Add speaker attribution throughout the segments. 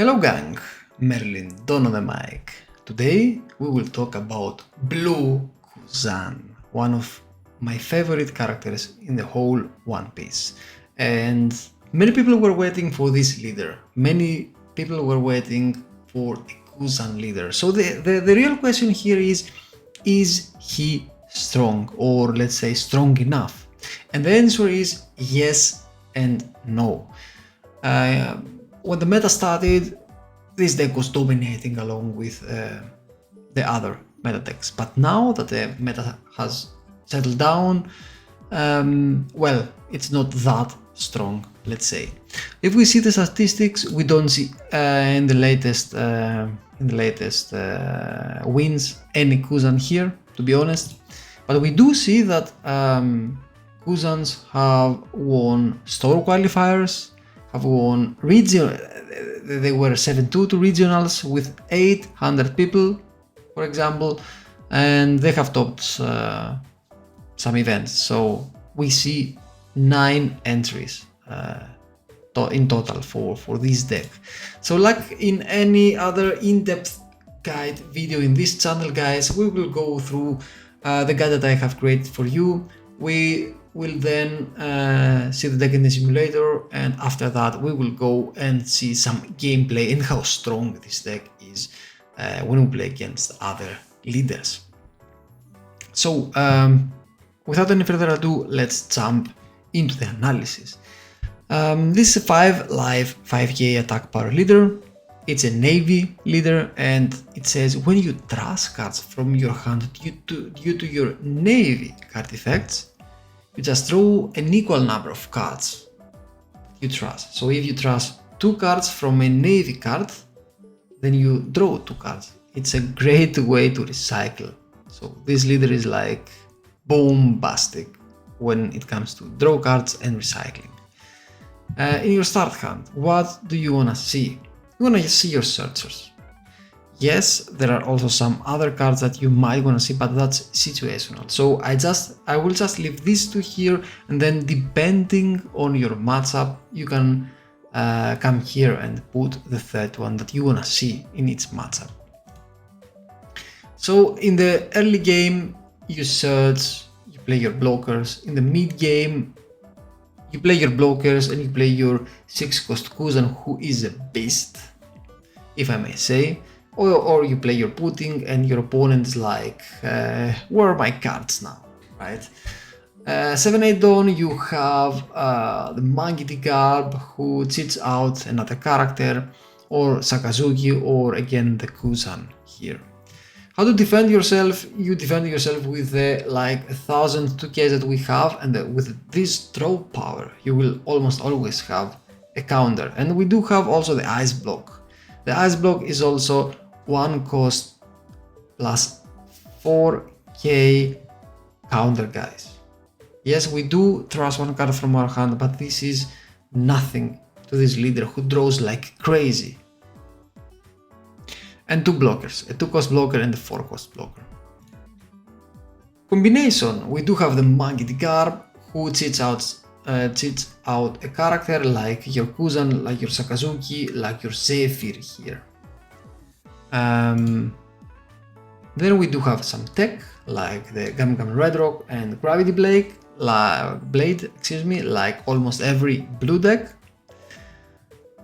Speaker 1: Hello gang, Merlin Don on the mic. Today we will talk about Blue Kuzan, one of my favorite characters in the whole One Piece. And many people were waiting for this leader. Many people were waiting for a Kuzan leader. So the real question here is he strong, or let's say strong enough? And the answer is yes and no. When the meta started, this deck was dominating along with the other meta decks. But now that the meta has settled down, well, it's not that strong, let's say. If we see the statistics, we don't see in the latest wins any Kuzan here, to be honest. But we do see that Kuzans have won store qualifiers, have won regional. They were 7-2 to regionals with 800 people, for example, and they have topped some events. So we see 9 entries in total for this deck. So like in any other in-depth guide video in this channel, guys, we will go through the guide that I have created for you. We will then see the deck in the simulator, and after that we will go and see some gameplay and how strong this deck is when we play against other leaders. So without any further ado, let's jump into the analysis. This is a 5 life 5k attack power leader. It's a navy leader, and it says when you trash cards from your hand due to your navy card effects, you just draw an equal number of cards you trash. So if you trash 2 cards from a navy card, then you draw 2 cards. It's a great way to recycle. So this leader is like bombastic when it comes to draw cards and recycling. In your start hand, what do you wanna see? You wanna see your searchers. Yes, there are also some other cards that you might wanna see, but that's situational. So I will just leave these 2 here, and then depending on your matchup, you can come here and put the third one that you wanna see in each matchup. So in the early game, you search, you play your blockers. In the mid game, you play your blockers and you play your 6-cost Kuzan, who is a beast, if I may say. Or you play your putting and your opponent is like, where are my cards now, right? 7-8 Dawn, you have the Monkey Garb, who cheats out another character, or Sakazuki, or again the Kuzan here. How to defend yourself? You defend yourself with the like 1000 2Ks that we have, and with this draw power, you will almost always have a counter. And we do have also the Ice Block. The Ice Block is also 1 cost plus 4k counter, guys. Yes, we do trash 1 card from our hand, but this is nothing to this leader who draws like crazy. And 2 blockers, a 2-cost blocker and a 4-cost blocker. Combination, we do have the Monkey Garb, who cheats out a character like your Kuzan, like your Sakazuki, like your Zephyr here. Then we do have some tech like the Gum Gum Red Rock and Gravity Blade, like almost every blue deck.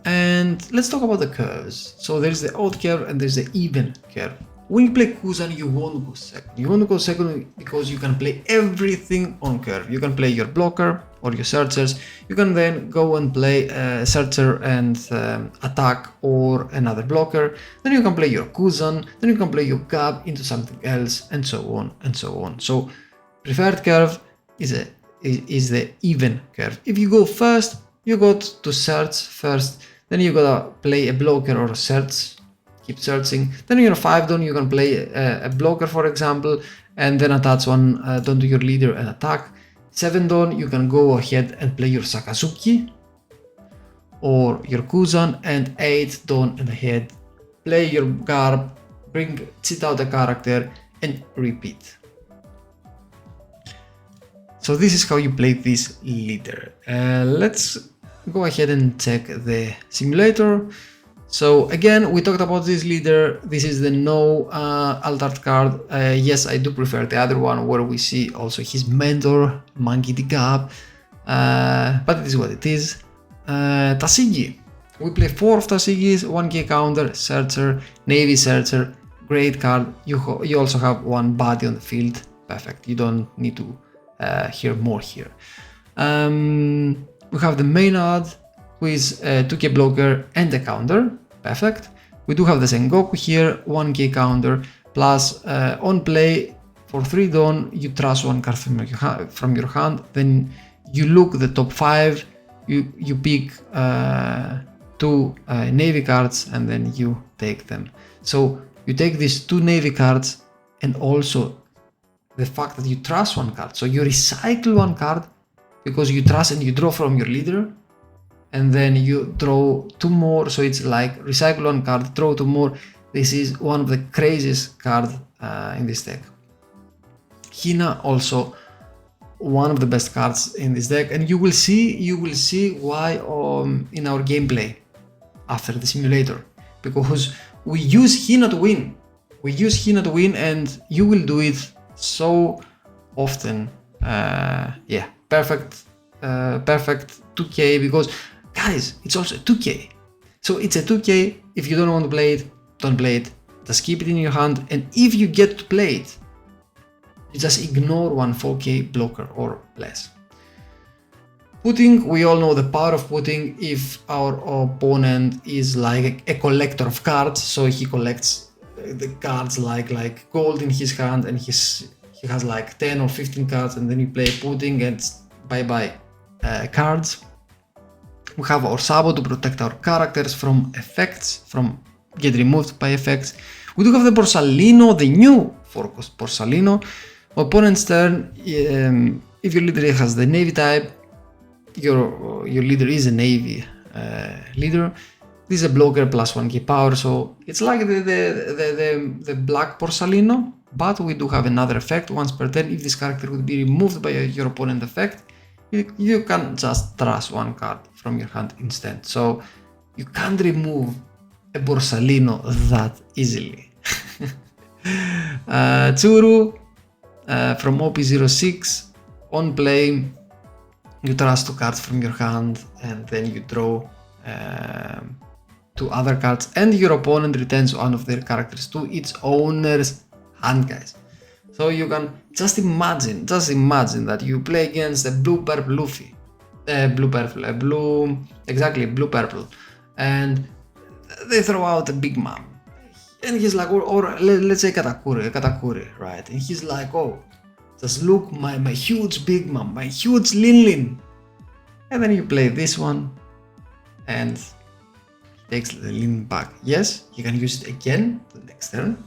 Speaker 1: And let's talk about the curves. So there's the odd curve and there's the even curve. When you play Kuzan, you won't go second. You won't go second because you can play everything on curve. You can play your blocker or your searchers. You can then go and play a searcher and attack or another blocker. Then you can play your Kuzan. Then you can play your Gab into something else, and so on and so on. So preferred curve is the even curve. If you go first, you got to search first. Then you gotta play a blocker or a search, keep searching. Then in your 5 Dawn, you can play a blocker, for example, and then attach 1 Dawn to your leader and attack. 7 Dawn, you can go ahead and play your Sakazuki or your Kuzan, and 8 Dawn and ahead, play your Garb, cheat out a character, and repeat. So this is how you play this leader. Let's go ahead and check the simulator. So again, we talked about this leader. This is the no altered card. Yes, I do prefer the other one where we see also his mentor, Monkey D. Gap. But it is what it is. TCG. We play 4 of TCGs, 1k counter, Searcher, Navy Searcher. Great card. You also have 1 body on the field. Perfect. You don't need to hear more here. We have the Maynard, who is a 2k blocker and a counter. Perfect. We do have the Sengoku here, 1k counter, plus on play for 3 Dawn, you trust 1 card from your hand, then you look the top 5, you pick 2 Navy cards and then you take them. So you take these 2 Navy cards and also the fact that you trust 1 card. So you recycle 1 card because you trust and you draw from your leader, and then you draw 2 more. So it's like recycle 1 card, draw 2 more. This is one of the craziest cards in this deck. Hina also one of the best cards in this deck, and you will see why in our gameplay after the simulator, because we use Hina to win. We use Hina to win, and you will do it so often. Yeah, perfect 2k, because guys, it's also 2k. So it's a 2k. If you don't want to play it, don't play it. Just keep it in your hand, and if you get to play it, you just ignore 1 4k blocker or less. Putting, we all know the power of putting. If our opponent is like a collector of cards, so he collects the cards like gold in his hand, and he has like 10 or 15 cards, and then you play putting and bye cards. We have our Sabo to protect our characters from effects, from get removed by effects. We do have the Borsalino, the new 4-cost Borsalino. Opponent's turn, if your leader has the Navy type, your leader is a Navy leader. This is a blocker plus 1k power, so it's like the black Borsalino, but we do have another effect. Once per turn, if this character would be removed by your opponent effect, you can just trust 1 card from your hand instead. So you can't remove a Borsalino that easily. Tsuru from OP06, on play, you trust 2 cards from your hand, and then you draw 2 other cards, and your opponent returns 1 of their characters to its owner's hand, guys. So you can just imagine that you play against a blue-purple Luffy, blue-purple, and they throw out a Big Mom, and he's like, or let's say Katakuri, right? And he's like, oh, just look, my huge Big Mom, my huge Lin, and then you play this one, and he takes the Lin back. Yes, you can use it again the next turn,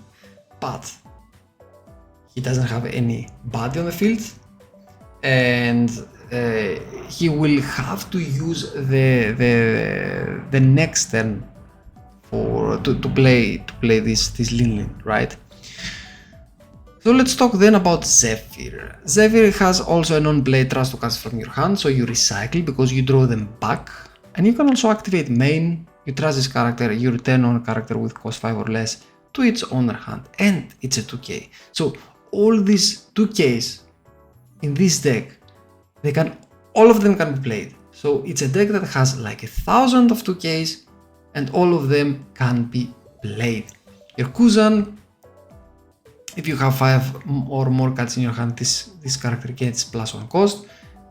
Speaker 1: but he doesn't have any body on the field, and he will have to use the next turn to play this Lin, right? So let's talk then about Zephyr. Zephyr has also a non-play trust 2 cards from your hand, so you recycle because you draw them back, and you can also activate main. You trust this character, you return on a character with cost 5 or less to its owner hand, and it's a 2k. So all these 2ks in this deck, all of them can be played. So it's a deck that has like 1,000 of 2ks, and all of them can be played. Your Kuzan, if you have 5 or more cards in your hand, this character gets +1 cost,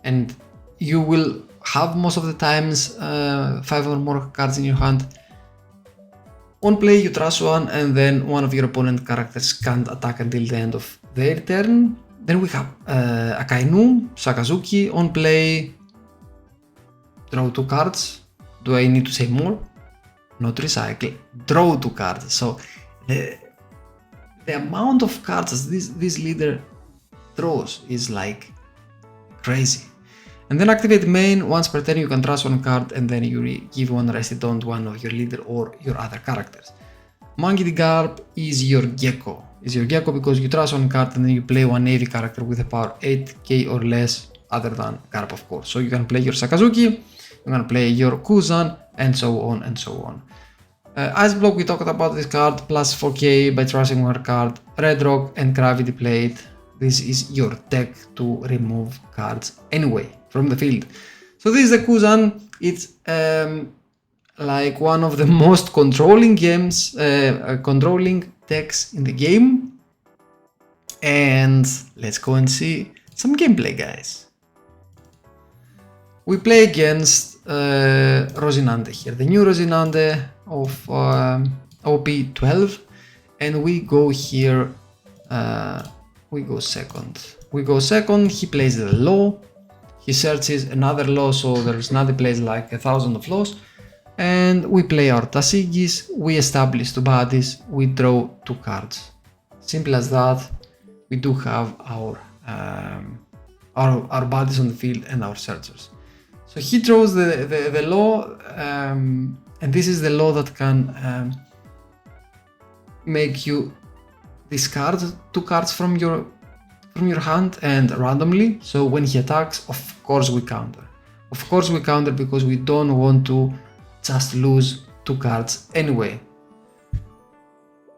Speaker 1: and you will have most of the times 5 or more cards in your hand. On play, you trust 1, and then 1 of your opponent characters can't attack until the end of their turn. Then we have Akainu, Sakazuki. On play, draw 2 cards. Do I need to say more? Not recycle, draw 2 cards. So the amount of cards this leader draws is like crazy. And then activate main. Once per turn you can trust 1 card, and then you give 1 rested on to 1 of your leader or your other characters. Monkey D. Garp is your Gecko. Because you trust 1 card, and then you play 1 Navy character with a power 8k or less, other than Garp, of course. So you can play your Sakazuki, you can play your Kuzan, and so on and so on. Ice Block, we talked about this card, plus 4k by trashing one card. Red Rock and Gravity Plate. This is your deck to remove cards anyway from the field. So this is the Kuzan. It's like one of the most controlling games, controlling decks in the game. And let's go and see some gameplay, guys. We play against Rosinante here, the new Rosinante of OP12, and we go here, we go second, he plays the law, he searches another law, so there's another plays like 1,000 of laws, and we play our TCGs, we establish 2 bodies, we draw 2 cards. Simple as that. We do have our bodies on the field and our searchers. So he draws the law, and this is the law that can make you discard 2 cards from your hand and randomly. So when he attacks, of course we counter. Of course we counter because we don't want to just lose 2 cards anyway.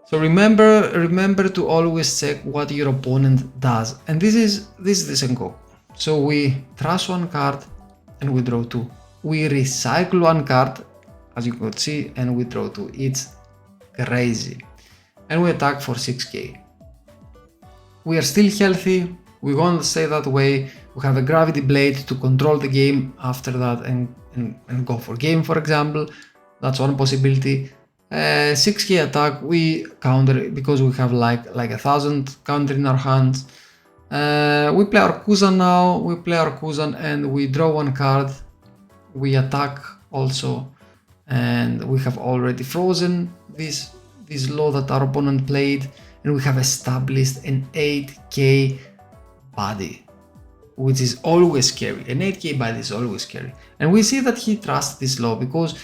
Speaker 1: So remember to always check what your opponent does, and this is the Sengoku. So we trash 1 card and we draw 2. We recycle 1 card, as you could see, and we draw 2. It's crazy. And we attack for 6k. We are still healthy, we want to stay that way. We have a Gravity Blade to control the game after that and go for game, for example. That's one possibility. 6k attack, we counter because we have like 1,000 counter in our hands. We play our Kuzan now, we play our Kuzan and we draw 1 card. We attack also, and we have already frozen this law that our opponent played, and we have established an 8k body, which is always scary. An 8k body is always scary, and we see that he trusts this law because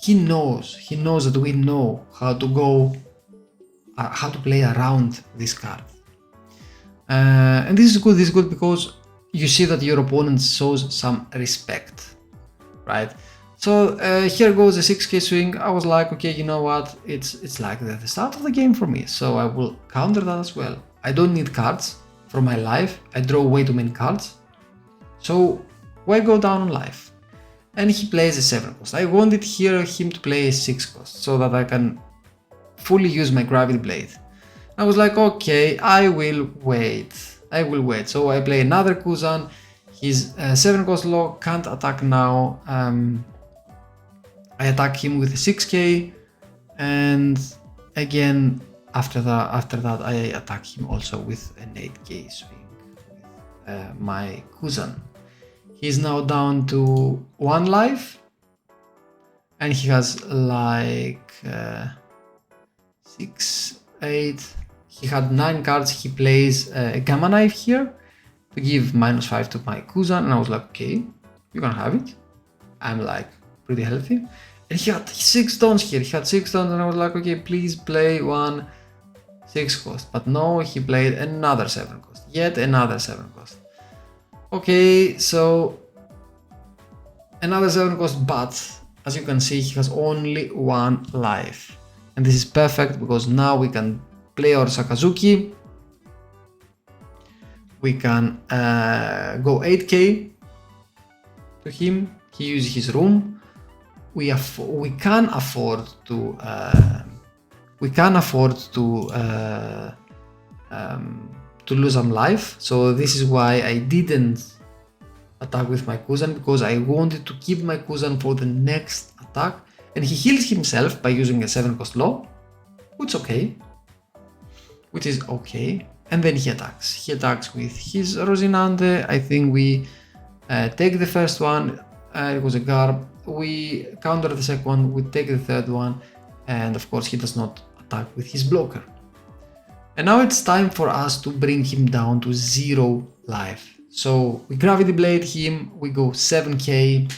Speaker 1: he knows that we know how to go, how to play around this card. And this is good because you see that your opponent shows some respect, right? So here goes the 6k swing. I was like, okay, you know what? It's like the start of the game for me, so I will counter that as well. I don't need cards for my life. I draw way too many cards, so why go down on life? And he plays a 7 cost. I wanted here him to play a 6 cost so that I can fully use my Gravity Blade. I was like, okay, I will wait. So I play another Kuzan. His 7 cost law can't attack now. I attack him with a 6k, and again after that I attack him also with an 8k swing with my Kuzan. He's now down to 1 life, and he has like 6, 8. He had 9 cards. He plays a Gamma Knife here to give -5 to my Kuzan, and I was like, okay, you can have it. I'm like pretty healthy. And he had 6 stones here. He had 6 stones, and I was like, okay, please play 1 6 cost. But no, he played another 7 cost. Yet another 7 cost. Okay, so another 7 cost, but as you can see, he has only 1 life. And this is perfect because now we can play our Sakazuki. We can go 8k to him. He uses his room. We can afford to lose some life. So this is why I didn't attack with my Kuzan, because I wanted to keep my Kuzan for the next attack, and he heals himself by using a 7 cost law, which is okay. And then he attacks. He attacks with his Rosinante. I think we take the first one. It was a Garb. We counter the second one. We take the third one, and of course he does not attack with his blocker. And now it's time for us to bring him down to 0 life. So we Gravity Blade him. We go 7k,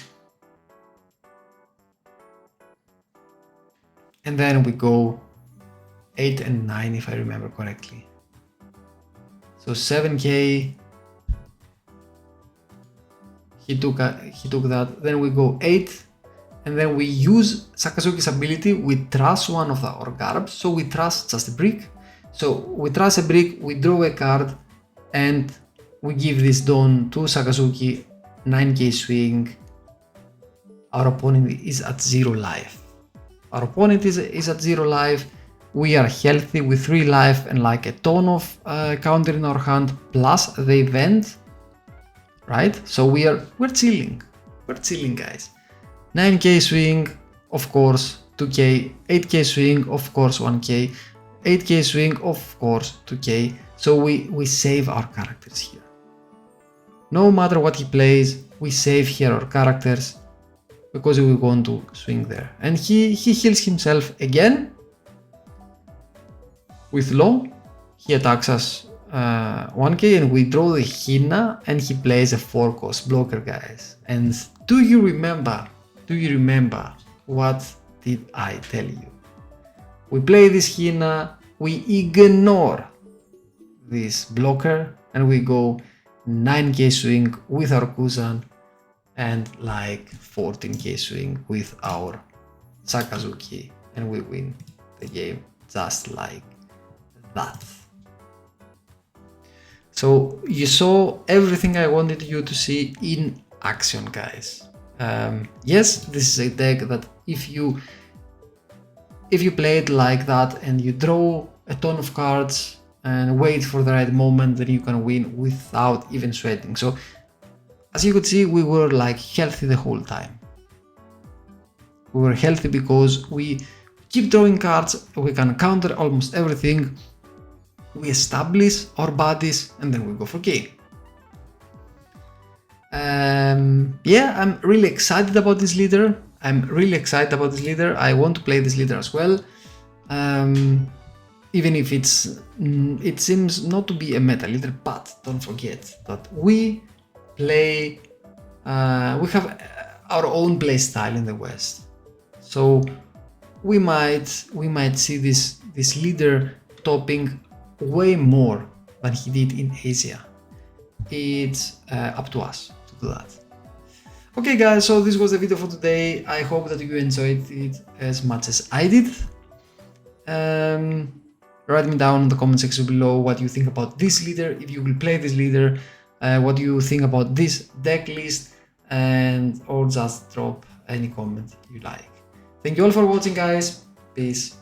Speaker 1: and then we go 8 and 9 if I remember correctly. So 7k, he took that, then we go 8 and then we use Sakazuki's ability, we trust one of our garbs, so we trust just a brick. So we trust a brick, we draw a card, and we give this Dawn to Sakazuki, 9k swing. Our opponent is at 0 life. Our opponent is at 0 life. We are healthy with 3 life and like a ton of counter in our hand, plus the event, right? So we're chilling. We're chilling, guys. 9k swing, of course, 2k, 8k swing, of course, 1k, 8k swing, of course, 2k. So we save our characters here. No matter what he plays, we save here our characters because we want to swing there. And he heals himself again with low. He attacks us 1k and we draw the Hina and he plays a 4-cost blocker, guys. And do you remember what did I tell you? We play this Hina, we ignore this blocker and we go 9k swing with our Kuzan and like 14k swing with our Sakazuki, and we win the game just like that. So you saw everything I wanted you to see in action, guys. Yes, this is a deck that if you play it like that and you draw a ton of cards and wait for the right moment, then you can win without even sweating. So as you could see, we were like healthy the whole time. We were healthy because we keep drawing cards, we can counter almost everything, we establish our bodies, and then we go for game. Yeah, I'm really excited about this leader. I want to play this leader as well. Even if it seems not to be a meta leader, but don't forget that we play, we have our own play style in the West. So we might see this leader topping way more than he did in Asia. It's up to us to do that. Okay guys, so this was the video for today. I hope that you enjoyed it as much as I did. Write me down in the comment section below what you think about this leader, if you will play this leader, what do you think about this deck list, and or just drop any comment you like. Thank you all for watching, guys. Peace.